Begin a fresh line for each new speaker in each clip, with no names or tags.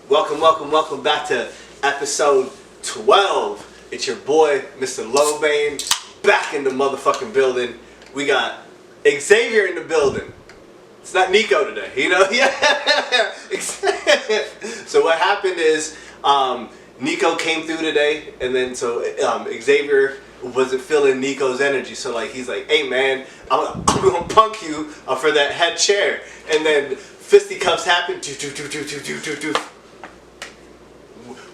Welcome back to episode 12. It's your boy, Mr. Lobane, back in the motherfucking building. We got Xavier in the building. It's not Nico today, you know? Yeah. So what happened is Nico came through today, and then Xavier wasn't feeling Nico's energy, so like he's like, "Hey man, I'm gonna punk you for that head chair," and then fisticuffs happen.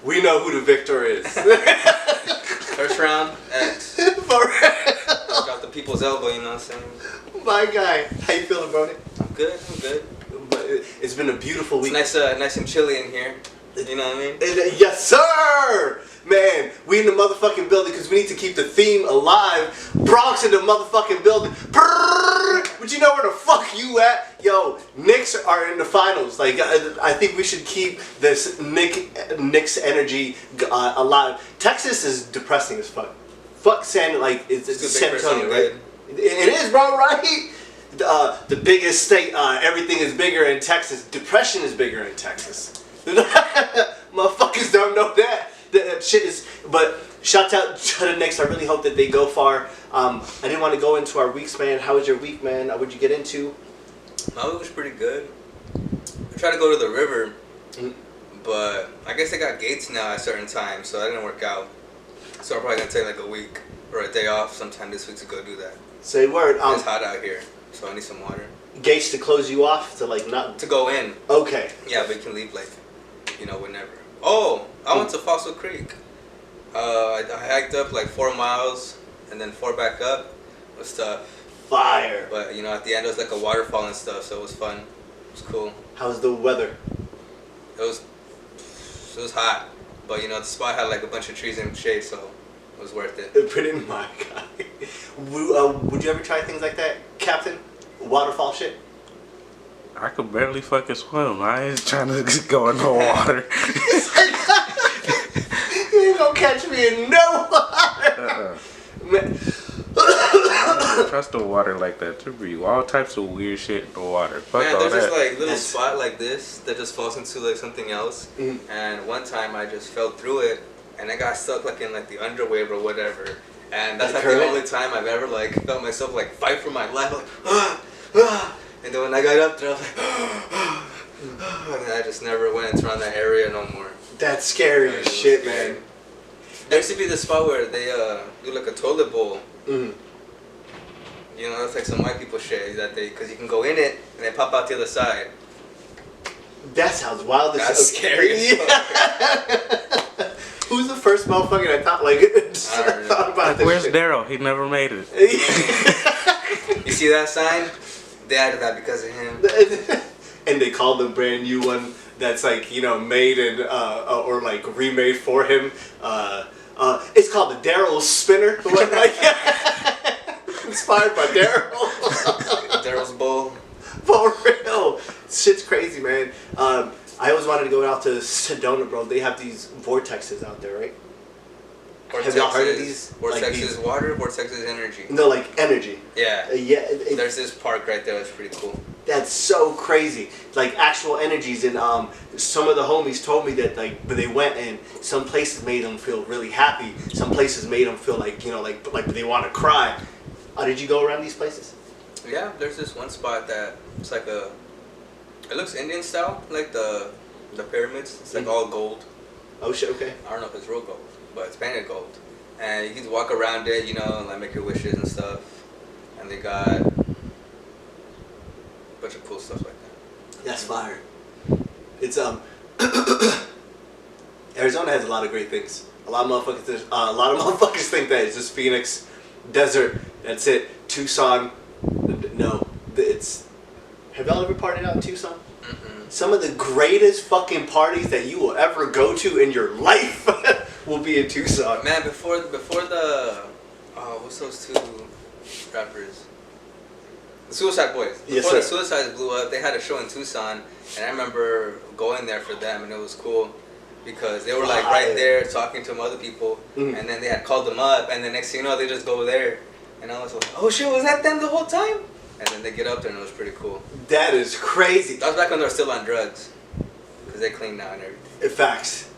We know who the victor is.
First round, X. Got the people's elbow, you know what I'm saying?
My guy, how you feeling, bro?
I'm good.
But it's been a beautiful week.
It's nice and chilly in here. You know what I mean?
Yes, sir! Man, we in the motherfucking building because we need to keep the theme alive. Bronx in the motherfucking building. But you know where the fuck you at? Yo, Knicks are in the finals. Like, I think we should keep this Knicks energy alive. Texas is depressing as fuck. Fuck San, like, it's San Antonio, right? It is, bro, right? The biggest state, everything is bigger in Texas. Depression is bigger in Texas. Motherfuckers don't know that. That shit is. But shout out to the Knicks. I really hope that they go far. I didn't want to go into our weeks, man. How was your week, man? What'd you get into?
My week was pretty good. I tried to go to the river, but I guess they got gates now at certain times, so that didn't work out. So I'm probably gonna take like a week or a day off sometime this week to go do that.
Say word.
It's hot out here, so I need some water.
Gates to close you off to like not
to go in.
Okay.
Yeah, but you can leave like, whenever. Oh, I went to Fossil Creek. I hiked up like 4 miles and then 4 back up. It was tough.
Fire.
But at the end it was like a waterfall and stuff, so it was fun. It was cool.
How's the weather?
It was hot, but the spot had like a bunch of trees and shade, so it was worth it.
Pretty my guy. Would you ever try things like that, Captain? Waterfall shit?
I could barely fucking swim. I ain't trying to go in the water.
You ain't gonna catch me in no water.
I don't trust the water like that to breathe. All types of weird shit in the water. Fuck
Man,
all
there's
that.
this like little spot like this that just falls into like something else. And one time I just fell through it and I got stuck like in like the underwave or whatever. And that's like the only time I've ever like felt myself like fight for my life. Like, and then when I got up there, I was like, and I just never went around that area no more.
That's scary as shit,
scary.
man.
There used to be this spot where they do like a toilet bowl. That's like some white people shit because you can go in it and they pop out the other side.
That sounds wild.
That's scary.
Who's the first motherfucker that thought thought about this?
Where's
shit?
Daryl? He never made it.
You see that sign? They added that because of him.
And they called the brand new one that's like made and or like remade for him. It's called the Daryl Spinner. Inspired by Daryl.
Daryl's bowl.
For real, shit's crazy, man. I always wanted to go out to Sedona, bro. They have these vortexes out there, right? Have y'all heard of these?
Vortex is water, vortex is energy.
No, like energy.
Yeah.
Yeah.
There's this park right there that's pretty cool.
That's so crazy. Like actual energies, and some of the homies told me that but they went and some places made them feel really happy. Some places made them feel like like they want to cry. Did you go around these places?
Yeah, there's this one spot that it's like it looks Indian style, like the pyramids. It's like all gold.
Oh shit, okay.
I don't know if it's real gold, but it's painted gold. And you can walk around it, and like make your wishes and stuff. And they got a bunch of cool stuff like that.
That's fire. It's Arizona has a lot of great things. A lot of motherfuckers think that it's just Phoenix, desert. That's it. Tucson. No, it's. Have y'all ever partied out in Tucson? Some of the greatest fucking parties that you will ever go to in your life will be in Tucson.
Man, before the what's those two rappers? The Suicide Boys. Before the Suicides blew up, they had a show in Tucson, and I remember going there for them, and it was cool because they were like right there talking to some other people, and then they had called them up, and the next thing you know, they just go there, and I was like, oh shit, was that them the whole time? And then they get up there and it was pretty cool.
That is crazy.
That was back when they were still on drugs. because they clean now and everything.
In facts.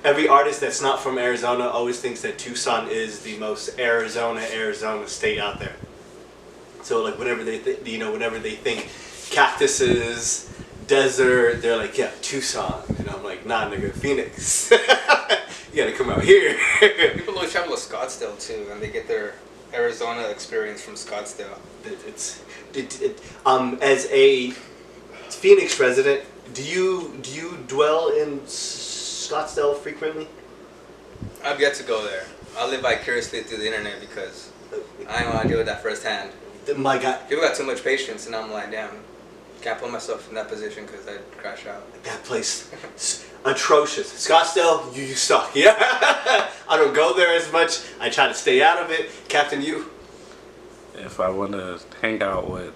Every artist that's not from Arizona always thinks that Tucson is the most Arizona state out there. So like whenever they whenever they think cactuses, desert, they're like, yeah, Tucson. And I'm like, nah, nigga, Phoenix. You gotta come out here.
People always travel to Scottsdale too, and they get their Arizona experience from Scottsdale.
As a Phoenix resident, do you dwell in Scottsdale frequently?
I've yet to go there. I live vicariously through the internet because I don't want to deal with that firsthand.
My God,
People got too much patience, and I'm like, damn, can't put myself in that position because I'd crash out.
that place, atrocious. Scottsdale, you suck. Yeah, I don't go there as much. I try to stay out of it. Captain, you?
If I want to hang out with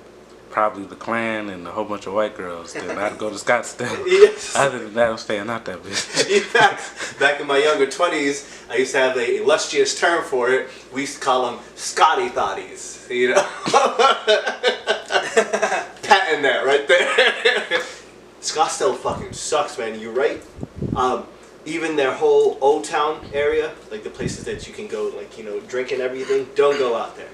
probably the Klan and a whole bunch of white girls, then I'd go to Scottsdale.
Yes.
Other than that, I'm staying out that bitch.
In fact, back in my younger 20s, I used to have a illustrious term for it. We used to call them Scotty Thotties. You know? Patent that right there. Scottsdale fucking sucks, man. You're right. Even their whole Old Town area, like the places that you can go, like, drink and everything, don't go out there.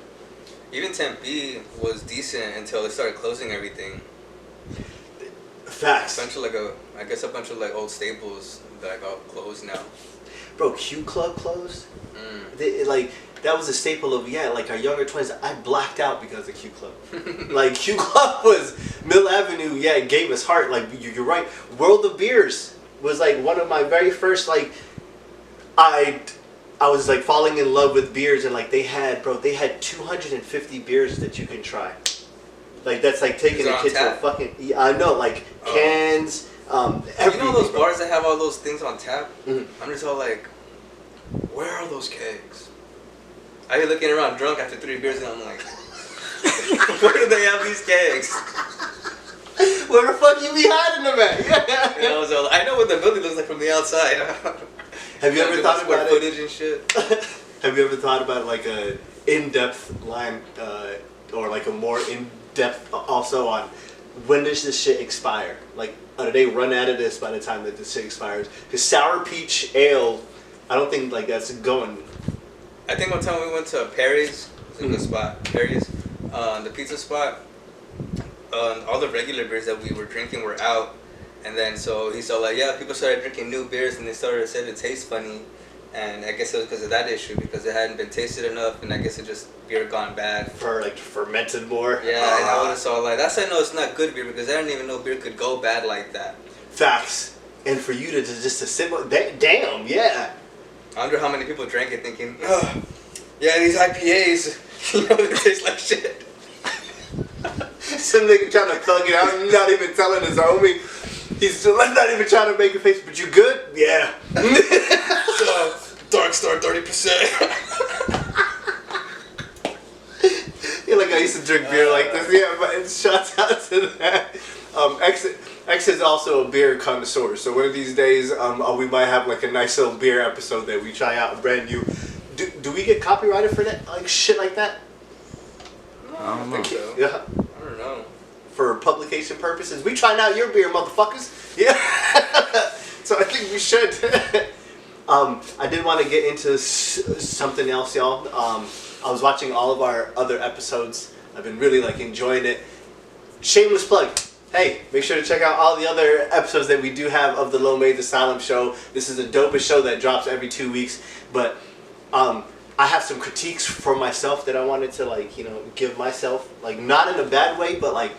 Even Tempe was decent until they started closing everything.
Facts.
A bunch of like old staples that got closed now.
Bro, Q Club closed. That was a staple of like our younger 20s. I blacked out because of Q Club. Like Q Club was Mill Avenue. Yeah, it gave us heart. Like you're right. World of Beers was like one of my very first like. I was like falling in love with beers, and like they had 250 beers that you can try. Like that's like taking a kid to a fucking. Yeah, I know, like cans.
You know those bars that have all those things on tap?
Mm-hmm.
I'm just all like, where are those kegs? I be looking around drunk after 3 beers, and I'm like, where do they have these kegs?
Where the fuck you be hiding them at?
You know, so I know what the building looks like from the outside.
Have you ever thought about
footage and shit?
Have you ever thought about like a in-depth line, or like a more in-depth also on when does this shit expire? Like, do they run out of this by the time that this shit expires? Because Sour Peach Ale, I don't think like that's going.
I think one time we went to Perry's, it's a good spot, Perry's, the pizza spot. All the regular beers that we were drinking were out. And then so he saw like, yeah, people started drinking new beers and they started to say it tastes funny, and I guess it was because of that issue, because it hadn't been tasted enough, and I guess it just beer gone bad.
For like fermented more.
Yeah, and I was all like, that's how I know it's not good beer, because I didn't even know beer could go bad like that.
Facts. And for you to just to simple, damn, yeah.
I wonder how many people drank it thinking, oh, yeah, these IPAs, you know, they taste like shit.
Some nigga trying to thug it out, not even telling his homie. He's not even trying to make a face, but you good? Yeah.
So, Dark Star 30%.
Yeah, like I used to drink beer like this. Yeah, but shouts out to that. X is also a beer connoisseur, so one of these days we might have like a nice little beer episode that we try out brand new. Do we get copyrighted for that? Like shit like that?
No, I don't think so.
Yeah.
I don't know.
For publication purposes, we trying out your beer, motherfuckers. Yeah. So I think we should. I did want to get into something else, y'all. I was watching all of our other episodes. I've been really like enjoying it. Shameless plug. Hey, make sure to check out all the other episodes that we do have of the Low Made Asylum show. This is the dopest show that drops every 2 weeks. But I have some critiques for myself that I wanted to like, give myself. Like not in a bad way, but like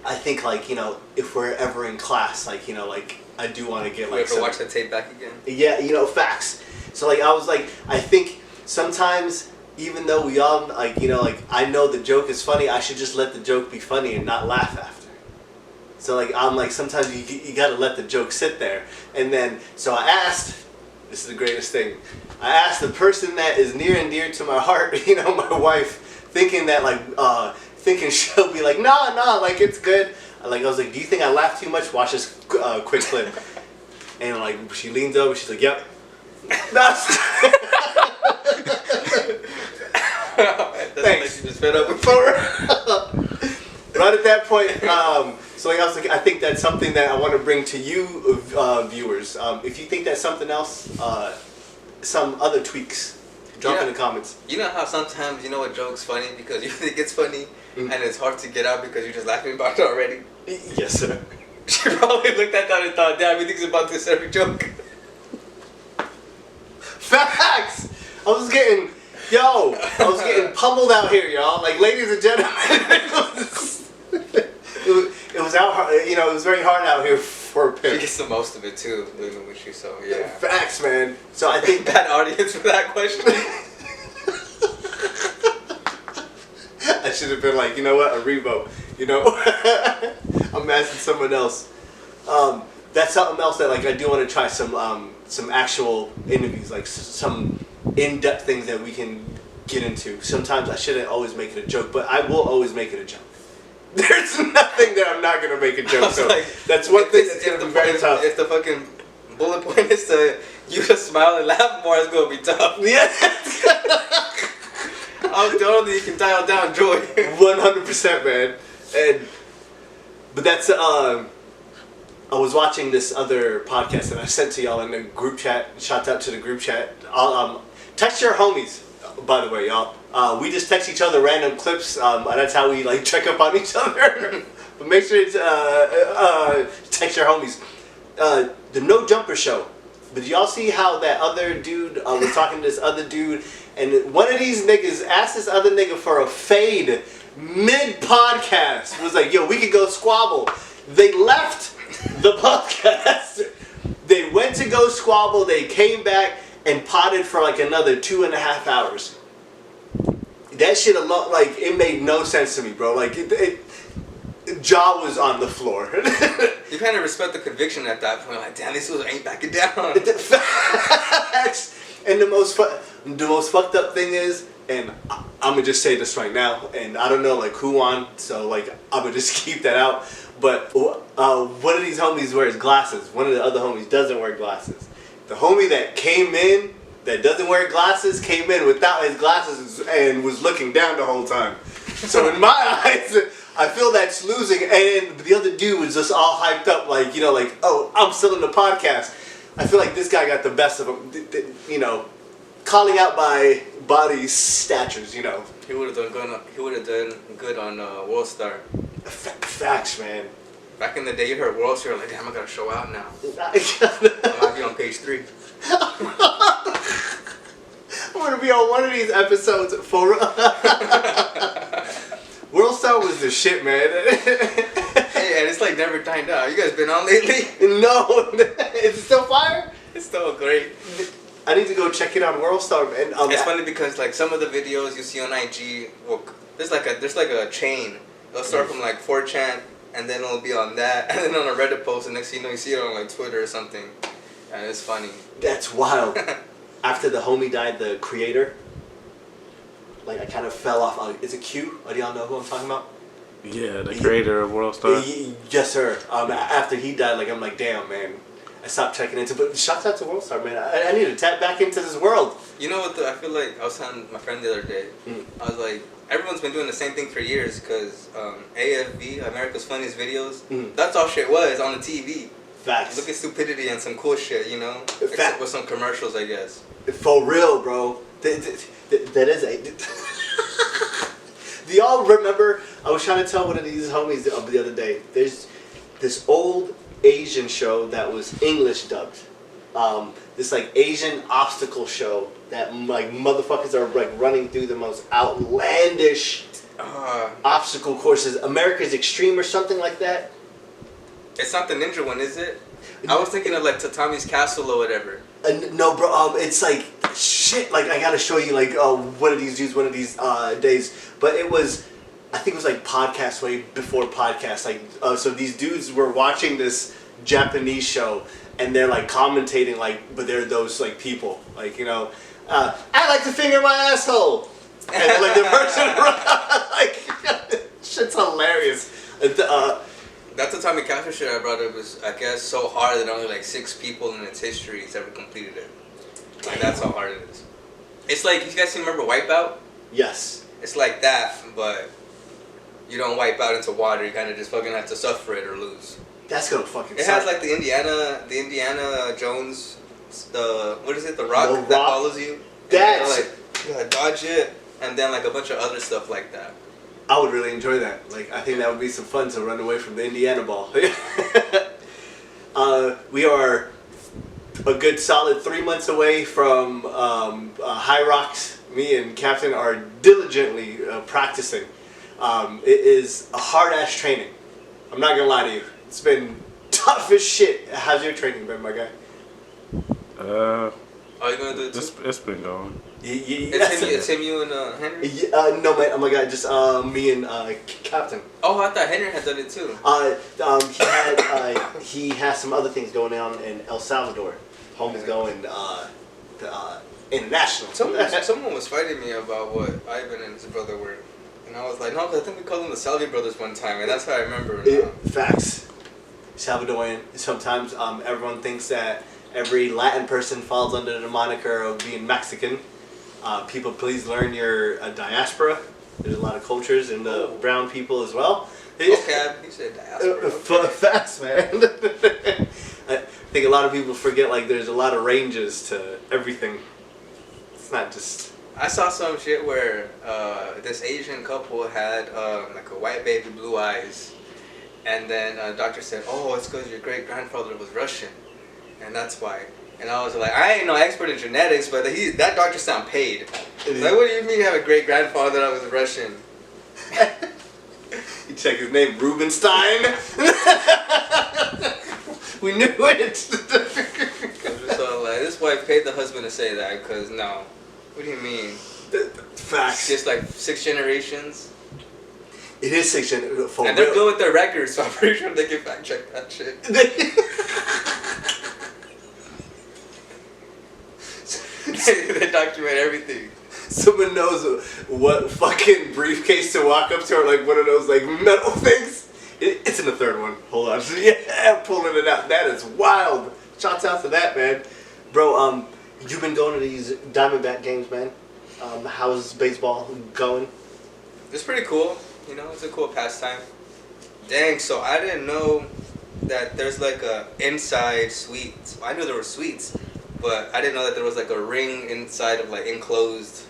I think like, if we're ever in class, like, like I do want to get like.
You ever watch the tape back again?
Yeah, facts. So like I was like, I think sometimes even though we all like, like I know the joke is funny, I should just let the joke be funny and not laugh after. So like I'm like sometimes you gotta let the joke sit there, and then so I asked. This is the greatest thing. I asked the person that is near and dear to my heart, my wife, thinking that like thinking she'll be like, no, like it's good. I was like, do you think I laugh too much? Watch this quick clip. And like she leans over, she's like, yep. That's Thanks.
Like you just fed up with
Right at that point, So like I was like, I think that's something that I want to bring to you, viewers. If you think that's something else, some other tweaks, drop in the comments.
You know how sometimes you know a joke's funny because you think it's funny, and it's hard to get out because you're just laughing about it already?
Yes, sir.
She probably looked at that and thought, damn, he thinks about this every joke.
Facts! I was getting pummeled out here, y'all. Like, ladies and gentlemen, it was out, it was very hard out here for a pimp.
She gets the most of it too, living with you, so yeah.
Facts, man. So I think
bad audience for that question.
I should have been like, you know what, a revote. I'm asking someone else. That's something else that like I do want to try some actual interviews, like some in-depth things that we can get into. Sometimes I shouldn't always make it a joke, but I will always make it a joke. There's nothing that I'm not gonna make a joke. So like, that's one thing that's gonna be very tough.
If the fucking bullet point is you to smile and laugh more, it's gonna be tough.
Yeah.
The only you can dial down joy.
100%, man. But that's I was watching this other podcast that I sent to y'all in the group chat. Shout out to the group chat. I'll text your homies, by the way, y'all. We just text each other random clips. That's how we like check up on each other. But make sure to text your homies. The No Jumper show. But y'all see how that other dude was talking to this other dude, and one of these niggas asked this other nigga for a fade mid-podcast. Was like, yo, we could go squabble. They left the podcast. They went to go squabble. They came back and potted for like another 2.5 hours. That shit alone, like, it made no sense to me, bro. Like, jaw was on the floor.
You kind of respect the conviction at that point. Like, damn, these fools ain't backing down.
And the most fucked up thing is, and I'm gonna just say this right now, and I don't know like who won, so like I'm gonna just keep that out. But one of these homies wears glasses. One of the other homies doesn't wear glasses. The homie that came in that doesn't wear glasses came in without his glasses and was looking down the whole time. So in my eyes, I feel that's losing. And the other dude was just all hyped up, like, like, oh, I'm still in the podcast. I feel like this guy got the best of him, calling out by body statures,
He would have done good. He would have done good on World Star.
Facts, man.
Back in the day, you heard World Star, like, damn, I gotta show out now. I might be on page 3.
I'm gonna be on one of these episodes for World Star was the shit, man.
Hey, and it's like never dying down. You guys been on lately?
No, it's still fire.
It's still great.
I need to go check it out, World Star, man.
It's funny because like some of the videos you see on IG, there's like a chain. It'll start from like 4chan, and then it'll be on that, and then on a Reddit post, and next thing you know, you see it on like Twitter or something, and it's funny.
That's wild. After the homie died, the creator, like I kind of fell off. Is it Q? Do y'all know who I'm talking about?
Yeah, the creator of World Star.
Yes, sir. After he died, like I'm like, damn, man. I stopped checking into, but shouts out to World Star, man. I need to tap back into this world.
You know what? I feel like I was telling my friend the other day. I was like, everyone's been doing the same thing for years because AFV, America's Funniest Videos, that's all shit was on the TV.
Facts.
Look at stupidity and some cool shit, Except with some commercials, I guess.
For real, bro. That is a... Do y'all remember, I was trying to tell one of these homies the other day, there's this old Asian show that was English dubbed. This like Asian obstacle show that like motherfuckers are like running through the most outlandish obstacle courses. America's Extreme or something like that.
It's not the ninja one, is it? I was thinking of like Tatami's Castle or whatever.
No, bro. It's like shit. Like I gotta show you like one of these dudes one of these days. But it was, I think it was like podcast way before podcast. Like so these dudes were watching this Japanese show and they're like commentating like, but they're those like people like I like to finger my asshole and like the person like shit's hilarious.
That's the Tommy Castle shit I brought up was, I guess, so hard that only like 6 people in its history has ever completed it. Like, that's how hard it is. It's like, you guys remember Wipeout?
Yes.
It's like that, but you don't wipe out into water. You kind of just fucking have to suffer it or lose.
That's gonna fucking.
It
suck.
has like the Indiana Jones, what is it? The rock that follows you.
That's
like you gotta dodge it, and then like a bunch of other stuff like that.
I would really enjoy that. Like, I think that would be some fun to run away from the Indiana ball. We are a good solid 3 months away from High Rocks. Me and Captain are diligently practicing. It is a hard-ass training. I'm not gonna lie to you. It's been tough as shit. How's your training been, my guy?
Are you gonna do it too?
It's been going.
It's him, you, and Henry?
No, man. Oh my god, just me and Captain.
Oh, I thought Henry had done it too.
He has some other things going on in El Salvador. Homie's going international.
Someone was fighting me about what Ivan and his brother were. And I was like, no, 'cause I think we called them the Salvi brothers one time, and that's how I remember.
Facts. Salvadorian. Sometimes everyone thinks that every Latin person falls under the moniker of being Mexican. People, please learn you're a diaspora. There's a lot of cultures in the brown people as well.
Okay, you said diaspora. Okay.
Facts, man. I think a lot of people forget like there's a lot of ranges to everything. It's not just.
I saw some shit where this Asian couple had like a white baby, blue eyes, and then a doctor said, "Oh, it's because your great grandfather was Russian, and that's why." And I was like, I ain't no expert in genetics, but that doctor sound paid. Like, what do you mean you have a great grandfather that was Russian?
You check his name, Rubenstein. We knew it.
So like, this wife paid the husband to say that, because no. What do you mean?
Facts.
It's just like 6 generations.
It is 6 generations.
And they're good with their records, so I'm pretty sure they can fact check that shit. They document everything.
Someone knows what fucking briefcase to walk up to, or like one of those like metal things. It's in the third one. Hold on. Yeah, pulling it out. That is wild. Shouts out to that, man. Bro, you've been going to these Diamondback games, man. How's baseball going?
It's pretty cool. You know, it's a cool pastime. Dang, so I didn't know that there's like a inside suite. I knew there were suites, but I didn't know that there was like a ring inside of like enclosed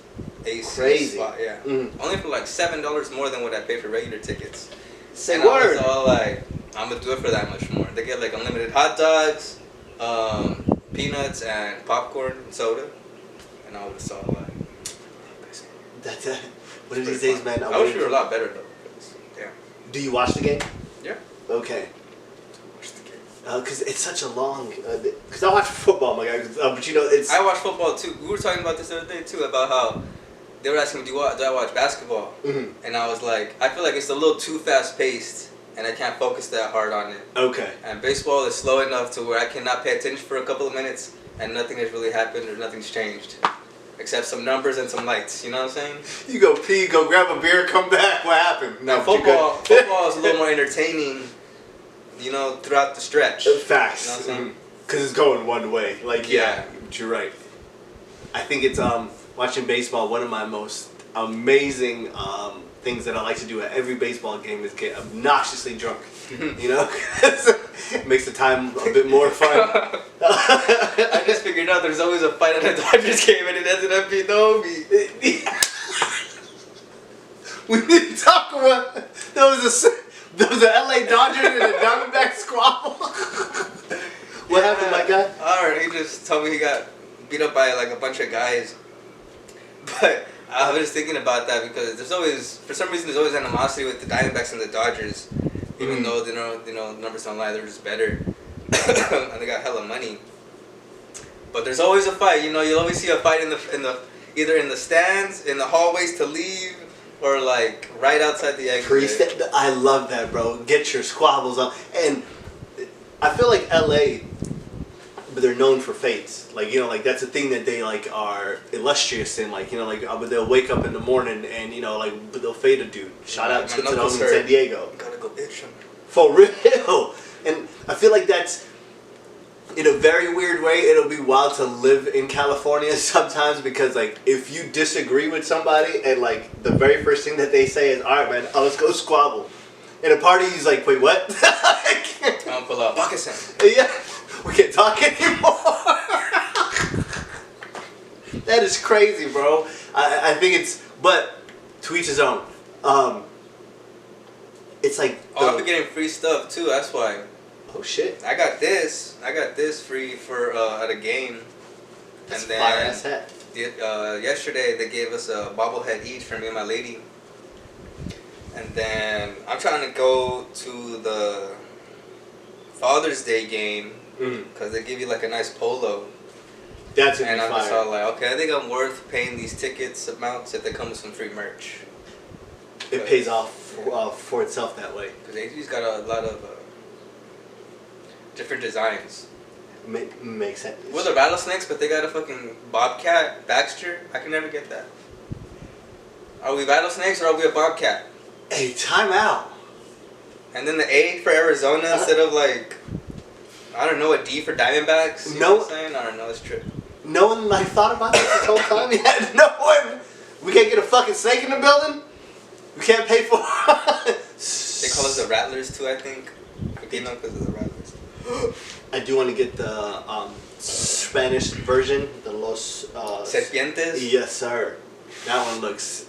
AC
Crazy.
spot. Yeah, only for like $7 more than what I pay for regular tickets.
Say
and
word.
I was all like, I'm gonna do it for that much more. They get like unlimited hot dogs, peanuts, and popcorn and soda, and I was all like,
That's it. One of these days, man.
I wish we were a lot better though. Yeah.
Do you watch the game?
Yeah.
Okay. Because it's such a long. Because I watch football, my guy. But you know, it's.
I watch football too. We were talking about this the other day too, about how they were asking me, do I watch basketball?
Mm-hmm.
And I was like, I feel like it's a little too fast paced, and I can't focus that hard on it.
Okay.
And baseball is slow enough to where I cannot pay attention for a couple of minutes, and nothing has really happened or nothing's changed, except some numbers and some lights. You know what I'm saying?
You go pee, go grab a beer, come back. What happened?
Now football is a little more entertaining. You know, throughout the stretch.
Facts.
You know what I'm saying?
Because it's going one way. Like, yeah, but you're right. I think it's watching baseball, one of my most amazing things that I like to do at every baseball game is get obnoxiously drunk. You know? It makes the time a bit more fun.
I just figured out there's always a fight at a Dodgers game and it ended up being the homie.
We didn't talk about there was a LA Dodgers and a Diamondback squabble. What happened, my guy?
Alright, he just told me he got beat up by like a bunch of guys. But I was just thinking about that because there's always, for some reason, there's always animosity with the Diamondbacks and the Dodgers. Even though numbers don't lie, they're just better. And they got hella money. But there's always a fight. You know, you'll always see a fight in the either in the stands, in the hallways to leave, or like right outside the exit.
I love that, bro. Get your squabbles on. And I feel like LA, but they're known for fates. Like, you know, like that's a thing that they like are illustrious in. Like, you know, like but they'll wake up in the morning and, you know, like they'll fade a dude. Shout out to them in San Diego.
Gotta go bitch him.
For real. And I feel like in a very weird way, it'll be wild to live in California sometimes because, like, if you disagree with somebody and, like, the very first thing that they say is, all right, man, let's go squabble. In a party, he's like, wait, what?
I'm gonna pull out moccasin.
Yeah, we can't talk anymore. That is crazy, bro. I think it's, but to each his own. It's like.
Oh, I'll be getting free stuff too. That's why.
Oh shit!
I got this free for at a game.
That's
and then
fire ass hat.
Yesterday they gave us a bobblehead each for me and my lady. And then I'm trying to go to the Father's Day game because they give you like a nice polo.
That's gonna
and
be
I'm
fire.
just all like, okay, I think I'm worth paying these tickets amounts if they come with some free merch.
It pays off for itself that way.
Because AG's got a lot of different designs.
Makes sense.
Well, the rattlesnakes, but they got a fucking bobcat, Baxter. I can never get that. Are we rattlesnakes or are we a bobcat?
Hey, time out.
And then the A for Arizona instead of like, I don't know, a D for Diamondbacks? You know what I'm saying? I don't know, it's true.
No one like thought about this whole time? Yeah, no one. We can't get a fucking snake in the building? We can't pay for
They call us the Rattlers too, I think. You know, because of the Rattlers.
I do want to get the Spanish version, the Los...
Serpientes?
Yes, sir. That one looks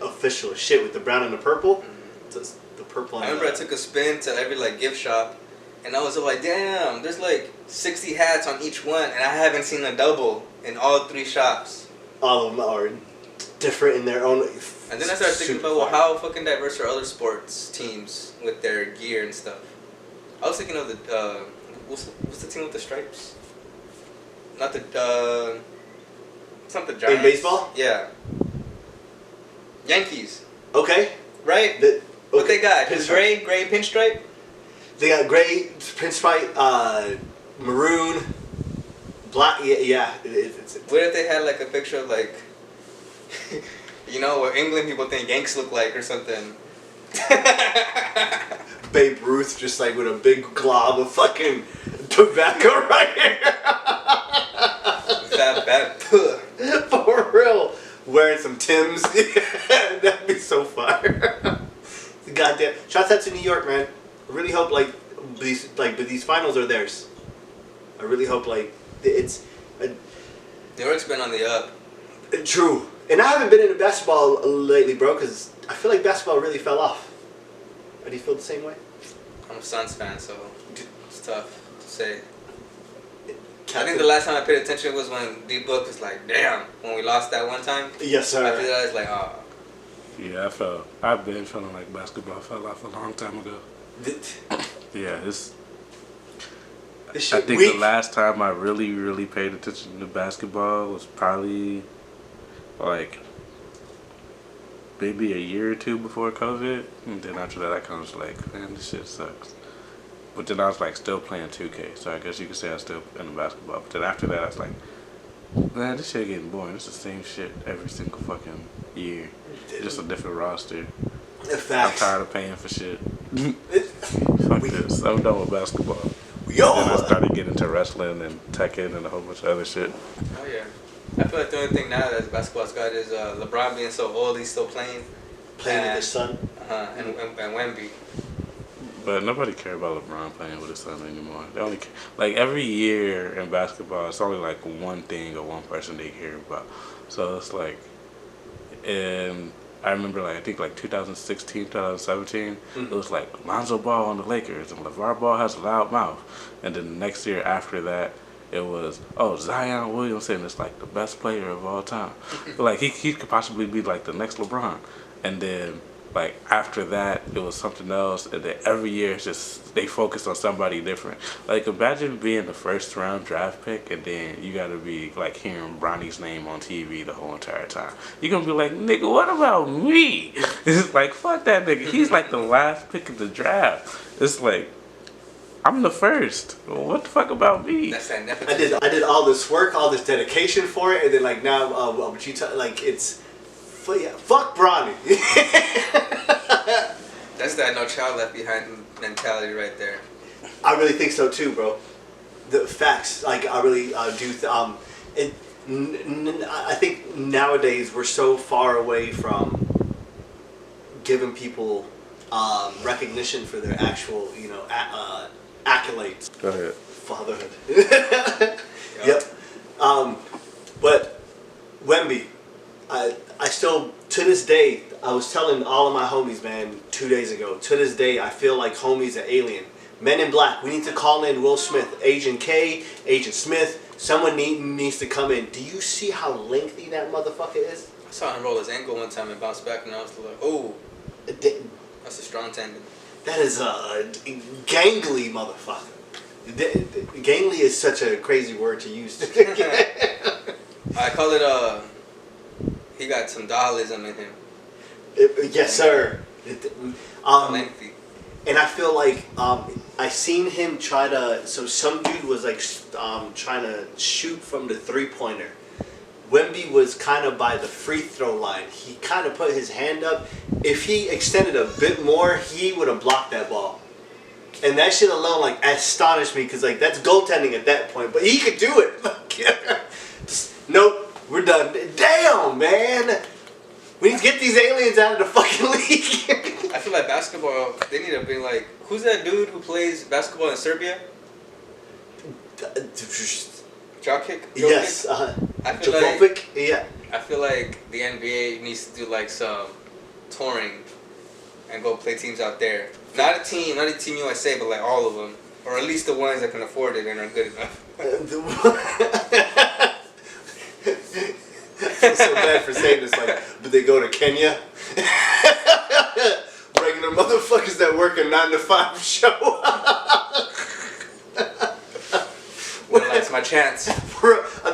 official as shit with the brown and the purple. The purple and
I remember I took a spin to every like gift shop, and I was like, damn, there's like 60 hats on each one, and I haven't seen a double in all 3 shops.
All of them are different in their own...
And then I started thinking about, well, how fucking diverse are other sports teams with their gear and stuff? I was thinking of the, what's the team with the stripes? Not the, it's not the Giants.
In baseball?
Yeah. Yankees.
Okay.
Right? What they got? Just gray pinstripe?
They got gray, pinstripe, maroon, black. Yeah.
What if they had like a picture of like, you know, what England people think Yanks look like or something?
Babe Ruth just like with a big glob of fucking tobacco right here.
Bad.
For real. Wearing some Timbs. That'd be so fire. Goddamn. Shouts out to New York, man. I really hope these finals are theirs. I really hope it's...
New York's been on the up.
True. And I haven't been into basketball lately, bro, because I feel like basketball really fell off. Do you feel the same way?
I'm a Suns fan, so it's tough to say. I think the last time I paid attention was when D-Book was like, damn, when we lost that one time.
Yes, sir.
After that, I was like, oh.
Yeah, I've been feeling like basketball fell off a long time ago. Yeah, I think the last time I really paid attention to basketball was probably like maybe a year or 2 before COVID, and then after that I kind of was like, man, this shit sucks. But then I was like still playing 2K, so I guess you could say I was still into basketball. But then after that I was like, man, this shit getting boring. It's the same shit every single fucking year, just a different roster. I'm tired of paying for shit. Fuck this. I'm done with basketball.
Yo.
Then I started getting into wrestling and Tekken and a whole bunch of other shit.
Oh yeah. I feel like the only thing now that basketball's got is LeBron being so old, he's still playing.
Playing with his son.
And Wemby.
But nobody cares about LeBron playing with his son anymore. They only care, like every year in basketball, it's only like one thing or one person they care about. So it's like, and I remember I think 2016, 2017, it was like Lonzo Ball on the Lakers and LeVar Ball has a loud mouth. And then the next year after that, it was, Zion Williamson is like the best player of all time. Like he could possibly be like the next LeBron. And then like after that, it was something else. And then every year it's just they focus on somebody different. Like imagine being the first round draft pick and then you gotta be like hearing Bronny's name on TV the whole entire time. You're gonna be like, nigga, what about me? It's like, fuck that nigga. He's like the last pick of the draft. It's like, I'm the first. What the fuck about me?
That's that nepotism.
I did all this work, all this dedication for it, and then now, it's fuck Bronny.
That's that no child left behind mentality right there.
I really think so too, bro. The facts, like I really do. I think nowadays we're so far away from giving people recognition for their actual, accolades.
Go ahead.
Fatherhood. Yep. But Wemby, I still, to this day, I was telling all of my homies, man, 2 days ago. To this day, I feel like homie's an alien. Men in Black, we need to call in Will Smith, Agent K, Agent Smith. Someone needs to come in. Do you see how lengthy that motherfucker is?
I saw him roll his ankle one time and bounce back, and I was like, oh, that's a strong tendon.
That is a gangly motherfucker. Gangly is such a crazy word to use.
I call it, he got some Dahilism in him.
Yes, sir.
Lengthy.
And I feel like I seen him try to. So some dude was like trying to shoot from the 3-pointer. Wemby was kind of by the free throw line. He kind of put his hand up. If he extended a bit more, he would have blocked that ball. And that shit alone like astonished me because like that's goaltending at that point. But he could do it. Just, nope, we're done. Damn, man. We need to get these aliens out of the fucking league.
I feel like basketball, they need to be like, who's that dude who plays basketball in Serbia? Jokic?
Yes.
I feel
Jovovic? Yeah.
I feel like the NBA needs to do like some touring and go play teams out there. Not a team USA, but like all of them. Or at least the ones that can afford it and are good enough. I
feel so bad for saying this, like, but they go to Kenya. Regular motherfuckers that work a 9-to-5 show.
Well, that's my chance.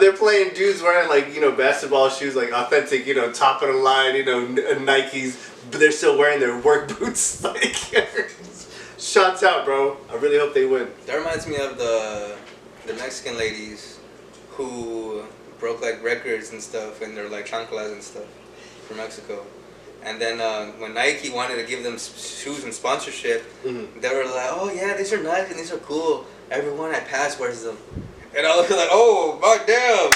They're playing dudes wearing like, basketball shoes, like authentic, top of the line, Nikes, but they're still wearing their work boots. Like, shots out, bro. I really hope they win.
That reminds me of the Mexican ladies who broke like records and stuff, and they're like chanclas and stuff from Mexico. And then when Nike wanted to give them shoes and sponsorship, they were like, "Oh yeah, these are nice and these are cool. Everyone I pass wears them." And I was like, "Oh my damn!"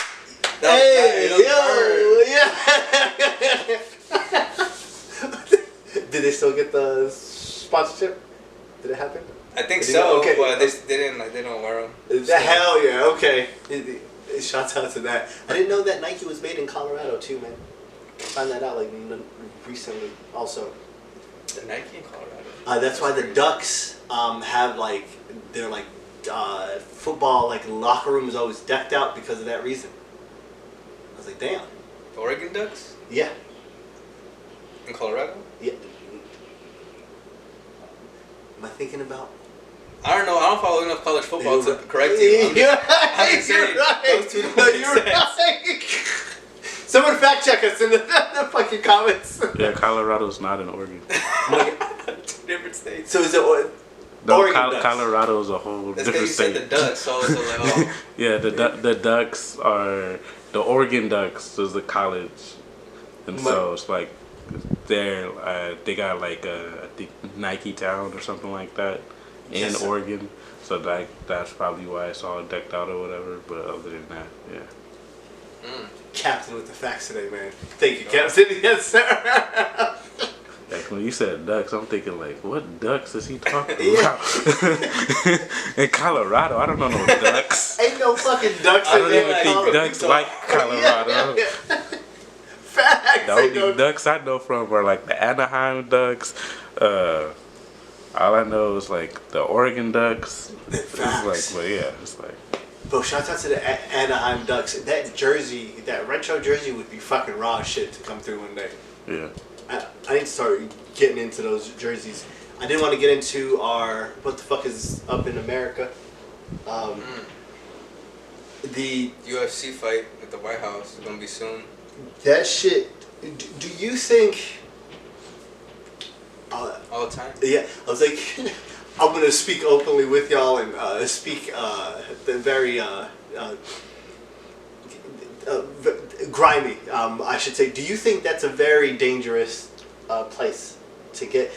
Yeah. Did they still get the sponsorship? Did it happen?
I think so.
Okay.
But they don't wear them.
The hell yeah. Okay. Shouts out to that. I didn't know that Nike was made in Colorado too, man. Found that out like recently. Also,
the Nike in Colorado.
That's why the Ducks have like their like football like locker room is always decked out because of that reason. I was like, damn.
The Oregon Ducks?
Yeah.
In Colorado?
Yeah. Am I thinking about?
I don't know. I don't follow enough college football to correct you. I'm just saying, those two don't make sense.
Right. Someone fact check us in the fucking comments.
Yeah, Colorado's not in Oregon.
Two different states.
So is it Oregon Ducks?
Colorado's a whole different state.
That's because you said the Ducks, so it's like, oh.
Yeah, the Ducks are the Oregon Ducks is the college, and so it's like they got like a Nike Town or something like that in Oregon. So that's probably why it's all decked out or whatever. But other than that, yeah.
Captain with the facts today, man. Thank you, Captain. Yes, sir.
Like when you said ducks, I'm thinking like, what ducks is he talking about? In Colorado, I don't know no ducks.
Ain't no fucking ducks.
I don't even think ducks like Colorado.
Facts.
The only ducks I know from are like the Anaheim Ducks. All I know is like the Oregon Ducks. It's like, but yeah, it's like.
Bro, shout out to the Anaheim Ducks. That jersey, that retro jersey would be fucking raw shit to come through one day.
Yeah.
I need to start getting into those jerseys. I didn't want to get into our what the fuck is up in America. The
UFC fight at the White House is gonna be soon.
That shit. Do you think?
All the time.
Yeah, I was like, I'm gonna speak openly with y'all and speak the very grimy. I should say. Do you think that's a very dangerous place to get?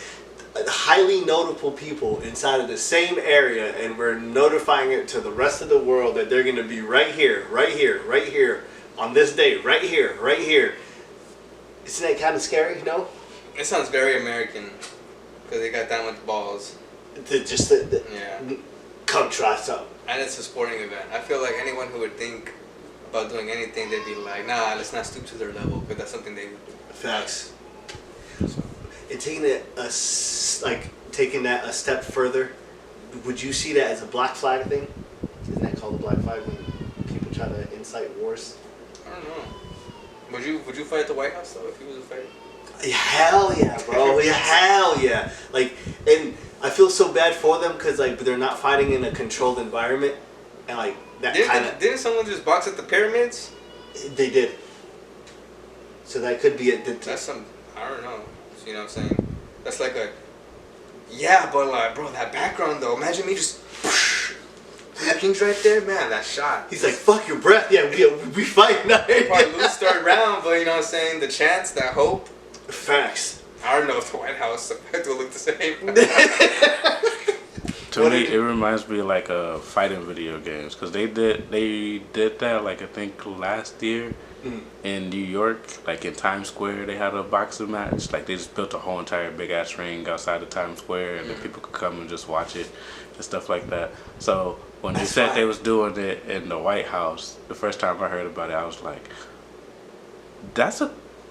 highly notable people inside of the same area, and we're notifying it to the rest of the world that they're going to be right here, on this day, right here. Isn't that kind of scary? No.
It sounds very American because they got that much balls.
Yeah. Come try something.
And it's a sporting event. I feel like anyone who would think about doing anything, they'd be like, nah, let's not stoop to their level, because that's something they would do.
Facts. And taking that a step further, would you see that as a black flag thing? Isn't that called a black flag when people try to incite wars?
I don't know. Would you fight at the White House though if you was a fighter?
Hell yeah, bro. Hell yeah. Like, and I feel so bad for them because like they're not fighting in a controlled environment, and like that kind of.
Didn't someone just box at the pyramids?
They did. So that could be it.
That's some. I don't know. You know what I'm saying? That's like a. Yeah, but like, bro, that background though. Imagine me just. King's right there, man. That shot.
He's like, fuck your breath. Yeah, we fight now.
Probably lose third round, but you know what I'm saying? The chance, that hope.
Facts.
I don't know if the White House had to look the same.
To me, it reminds me of like fighting video games, because they did that like I think last year in New York, like in Times Square. They had a boxing match. Like they just built a whole entire big ass ring outside of Times Square, and then people could come and just watch it and stuff like that. So when they said they was doing it in the White House, the first time I heard about it, I was like,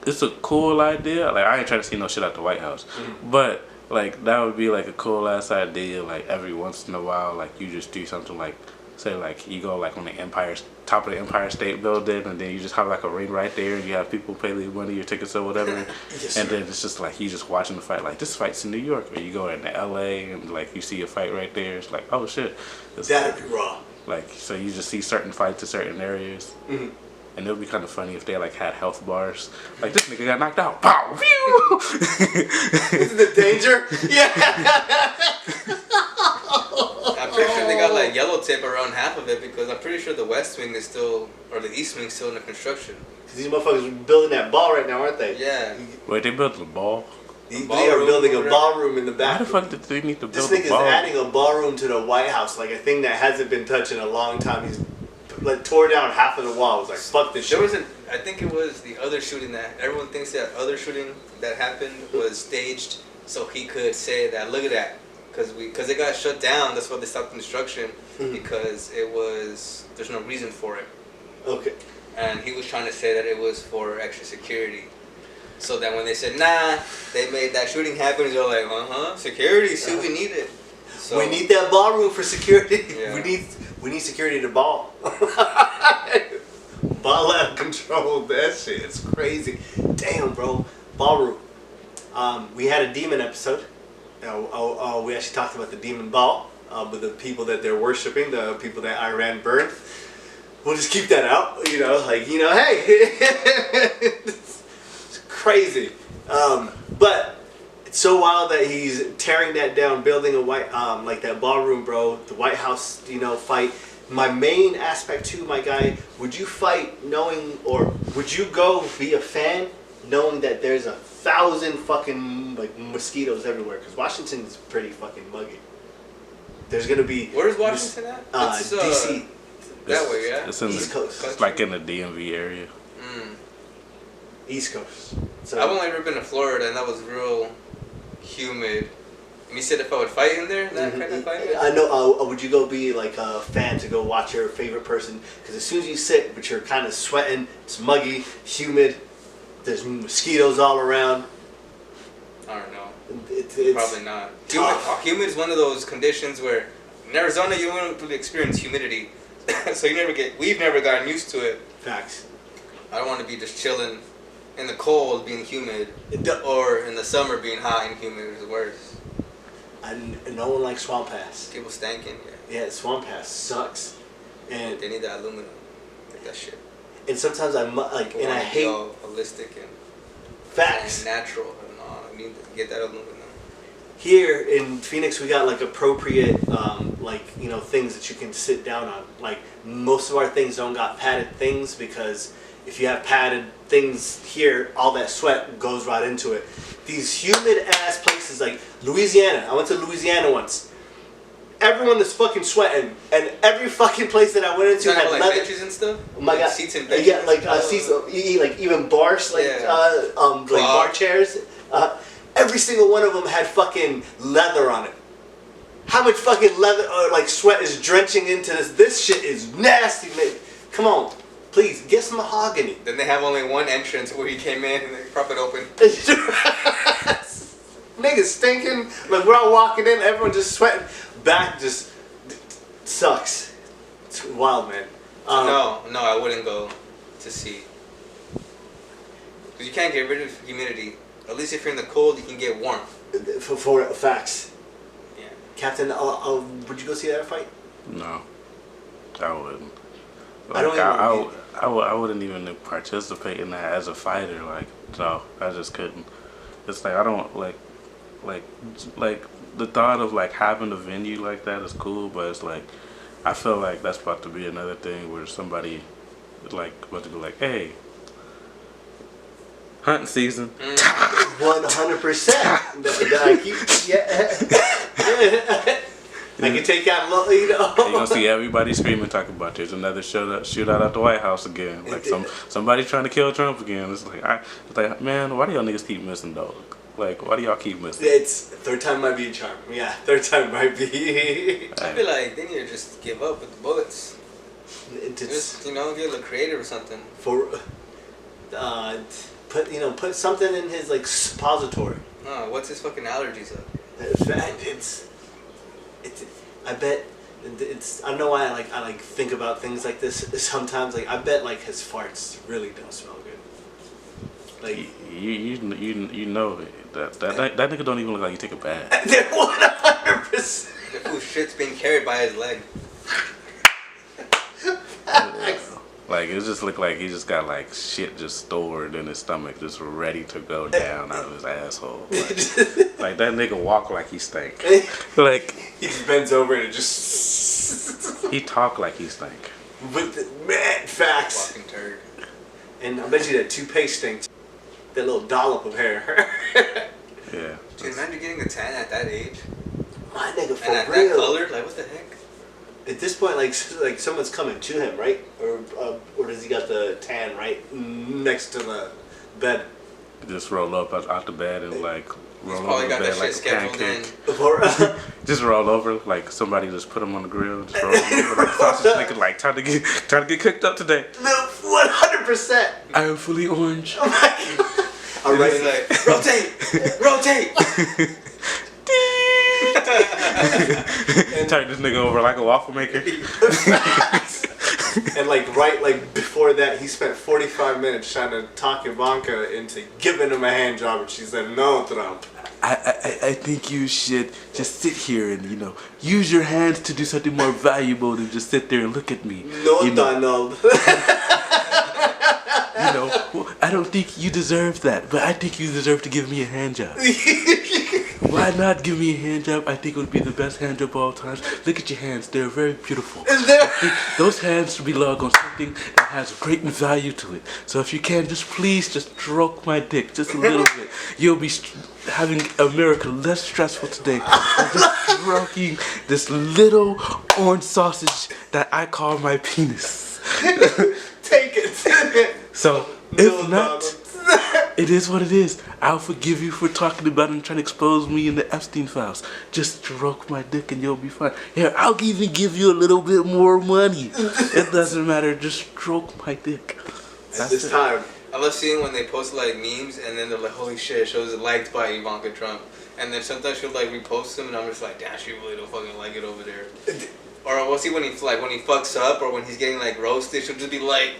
it's a cool idea. Like I ain't trying to see no shit out the White House, but like that would be like a cool ass idea. Like every once in a while, like you just do something like, say like you go like on the top of the Empire State Building, and then you just have like a ring right there, and you have people pay the money, your tickets or whatever,
yes,
and then it's just like you just watching the fight. Like this fight's in New York, or you go into LA and like you see a fight right there. It's like, oh shit,
that'd be raw.
Like so you just see certain fights in certain areas. And it would be kind of funny if they like had health bars. Like this nigga got knocked out. Pow! Phew!
This is the danger? Yeah.
I'm pretty sure they got like yellow tape around half of it, because I'm pretty sure the West Wing is still, or the East Wing is still under construction.
Because these motherfuckers are building that ball right now, aren't they?
Yeah.
Wait, they built a ball?
They are building a ballroom in the back.
Why the fuck did they need to build
this nigga's
a ball?
adding a ballroom to the White House, like a thing that hasn't been touched in a long time. He's like tore down half of the wall. I was like, fuck this shit.
I think it was the other shooting that everyone thinks that other shooting that happened was staged, so he could say that, look at that, because it got shut down. That's why they stopped construction, because there's no reason for it.
Okay.
And he was trying to say that it was for extra security. So that when they said, nah, they made that shooting happen, they're like, security, see, we need it. So,
we need that ballroom for security.
Yeah.
We need security to ball. Ball out of control. That shit is crazy. Damn, bro. Ballroom. We had a demon episode. We actually talked about the demon ball with the people that they're worshiping, the people that Iran burned. We'll just keep that out. Hey. It's crazy. But it's so wild that he's tearing that down, building a like that ballroom, bro. The White House, fight. My main aspect too, my guy, would you fight knowing, or would you go be a fan knowing that there's 1,000 fucking like mosquitoes everywhere? Because Washington is pretty fucking muggy. There's gonna be.
Where's Washington at? It's
DC.
That way, yeah.
It's in
East Coast.
It's like in the DMV area.
East Coast. So
I've only ever been to Florida, and that was real humid. And you said if I would fight in there, that kind of climate?
I know. Would you go be like a fan to go watch your favorite person? Because as soon as you sit, but you're kind of sweating, it's muggy, humid, there's mosquitoes all around.
I don't know.
It's
probably not.
Tough.
Humid is one of those conditions where in Arizona you don't really experience humidity, so we've never gotten used to it.
Facts.
I don't want to be just chilling in the cold being humid, or in the summer being hot and humid is worse.
And no one likes Swamp Pass.
People stanking,
Yeah, Swamp Pass sucks. And
they need that aluminum, like that shit.
And sometimes I hate
all holistic and
facts.
And natural. I need to get that aluminum.
Here in Phoenix, we got like appropriate, things that you can sit down on. Like most of our things don't got padded things because if you have padded things here, all that sweat goes right into it. These humid ass places like Louisiana. I went to Louisiana once. Everyone is fucking sweating, and every fucking place that I went into had
like
leather
benches and stuff.
Oh my god!
Seats and benches.
Yeah, like seats, like even bars, like like bar chairs. Every single one of them had fucking leather on it. How much fucking leather or like sweat is drenching into this? This shit is nasty, man. Come on, please get some mahogany.
Then they have only one entrance where you came in and they prop it open.
Niggas stinking. Like we're all walking in, everyone just sweating. Back just sucks. It's wild, man.
No, I wouldn't go to see. Because you can't get rid of humidity. At least if you're in the cold, you can get warm.
For facts.
Yeah.
Captain, would you go see that fight?
No, I wouldn't. Like, I wouldn't even participate in that as a fighter. Like, no, I just couldn't. It's like I don't like the thought of like having a venue like that is cool, but it's like I feel like that's about to be another thing where somebody like about to be like, hey, hunting season.
100%. I can take out, you know.
You're gonna see everybody screaming, talking about there's another shootout at the White House again. Like somebody trying to kill Trump again. It's like, man, why do y'all niggas keep missing, dog? Like, why do y'all keep missing?
It's third time might be a charm. Yeah, third time might be.
I feel like they need to just give up with the bullets. Just get a little creative or something.
For put something in his like suppository.
What's his fucking allergies up?
I bet I don't know why I think about things like this sometimes. Like I bet like his farts really don't smell good. Like
you know that nigga don't even look like he take a bath.
They're 100%.
The fool's shit's being carried by his leg.
Like it just looked like he just got like shit just stored in his stomach, just ready to go down out of his asshole. Like that nigga walk like he stank. Like
he just bends over and it just.
He talk like he stank.
With the mad facts.
Fucking turd.
And I bet you that toupee stinks. That little dollop of hair.
Yeah.
Dude, imagine getting a tan at that age.
My nigga, for
and at
real.
that color, like what the heck?
At this point, like someone's coming to him, right? Or does he got the tan right next to the bed?
Just roll up out the bed and like roll over the bed like a pancake. Just roll over like somebody just put him on the grill. Just roll over like sausage making like trying to get cooked up today.
100%.
I am fully orange.
Oh my god. All right,
like rotate.
And turn this nigga over like a waffle maker.
And like before that, he spent 45 minutes trying to talk Ivanka into giving him a hand job, and she said no, Trump.
I think you should just sit here and use your hands to do something more valuable than just sit there and look at me.
No, Donald.
I don't think you deserve that, but I think you deserve to give me a hand job. Why not give me a hand job? I think it would be the best hand job of all time. Look at your hands. They're very beautiful. Those hands belong on something that has great value to it. So if you can, please stroke my dick just a little bit. You'll be having America less stressful today. Just stroking this little orange sausage that I call my penis.
Take it.
So, if not, it is what it is. I'll forgive you for talking about it and trying to expose me in the Epstein files. Just stroke my dick and you'll be fine. Here, I'll even give you a little bit more money. It doesn't matter. Just stroke my dick.
At this time.
I love seeing when they post like memes and then they're like, holy shit, it shows it liked by Ivanka Trump. And then sometimes she'll like repost them and I'm just like, damn, she really don't fucking like it over there. Or we'll see when he fucks up or when he's getting like roasted, she'll just be like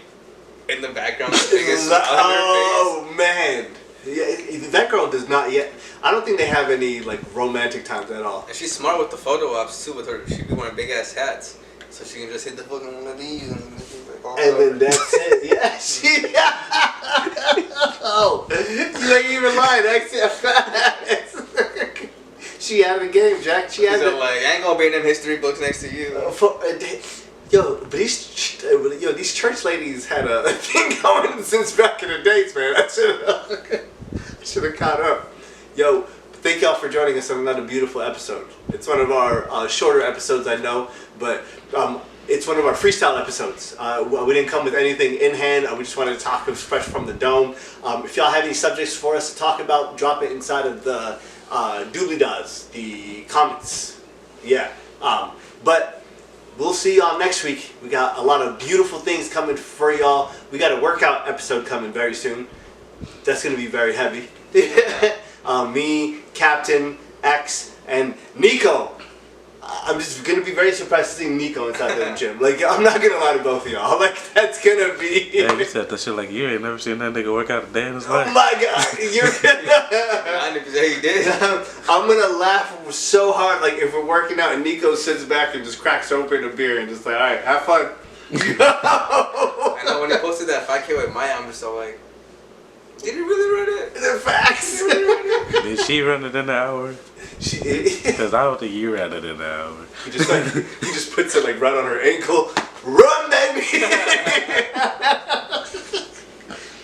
in the background.
Oh man, yeah, that girl does not yet. I don't think they have any like romantic times at all.
And she's smart with the photo ops too. With her, she'd be wearing big ass hats, so she can just hit the fucking one of these and
then that's it. Yeah, oh, you ain't even lying. That's it. She had a game, Jack. She had.
So like, I ain't gonna be in them history books next to you.
Yo, but he's Yo, these church ladies had a thing going since back in the days, man. I should have caught up. Yo, thank y'all for joining us on another beautiful episode. It's one of our shorter episodes, I know, but it's one of our freestyle episodes. We didn't come with anything in hand. We just wanted to talk fresh from the dome. If y'all have any subjects for us to talk about, drop it inside of the doobly-does, the comments. Yeah. But we'll see y'all next week. We got a lot of beautiful things coming for y'all. We got a workout episode coming very soon. That's going to be very heavy. Me, Captain, X, and Nico. I'm just going to be very surprised to see Nico inside the gym. Like, I'm not going to lie to both of y'all. Like, that's going to be...
Yeah, you said that shit like you ain't never seen that nigga work out a day in his life.
Oh my God. You're...
90% he did.
I'm going to laugh so hard, like, if we're working out and Nico sits back and just cracks open a beer and just like, all right, have fun.
I know when he posted that 5K with Maya, I'm just so like, did he really run it?
The facts.
Did she run it in the hour?
She did.
Because I don't think you ran it in the hour.
He just puts it like right on her ankle. Run, baby!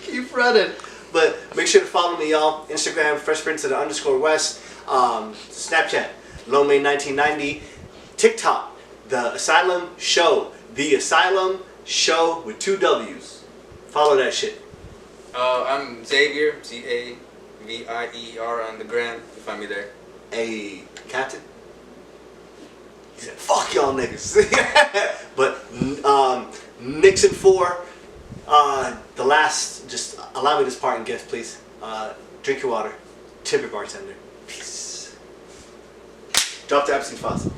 Keep running. But make sure to follow me, y'all. Instagram, FreshPrince_West. Snapchat, LoneMay1990. TikTok, The Asylum Show. The Asylum Show with 2 W's. Follow that shit.
I'm Xavier, Xavier on the gram. You find me there.
Hey, Captain. He said, fuck y'all niggas. But Nixon 4, the last, just allow me this parting gift, please. Drink your water. Tip your bartender. Peace. Drop the Epstein faucet.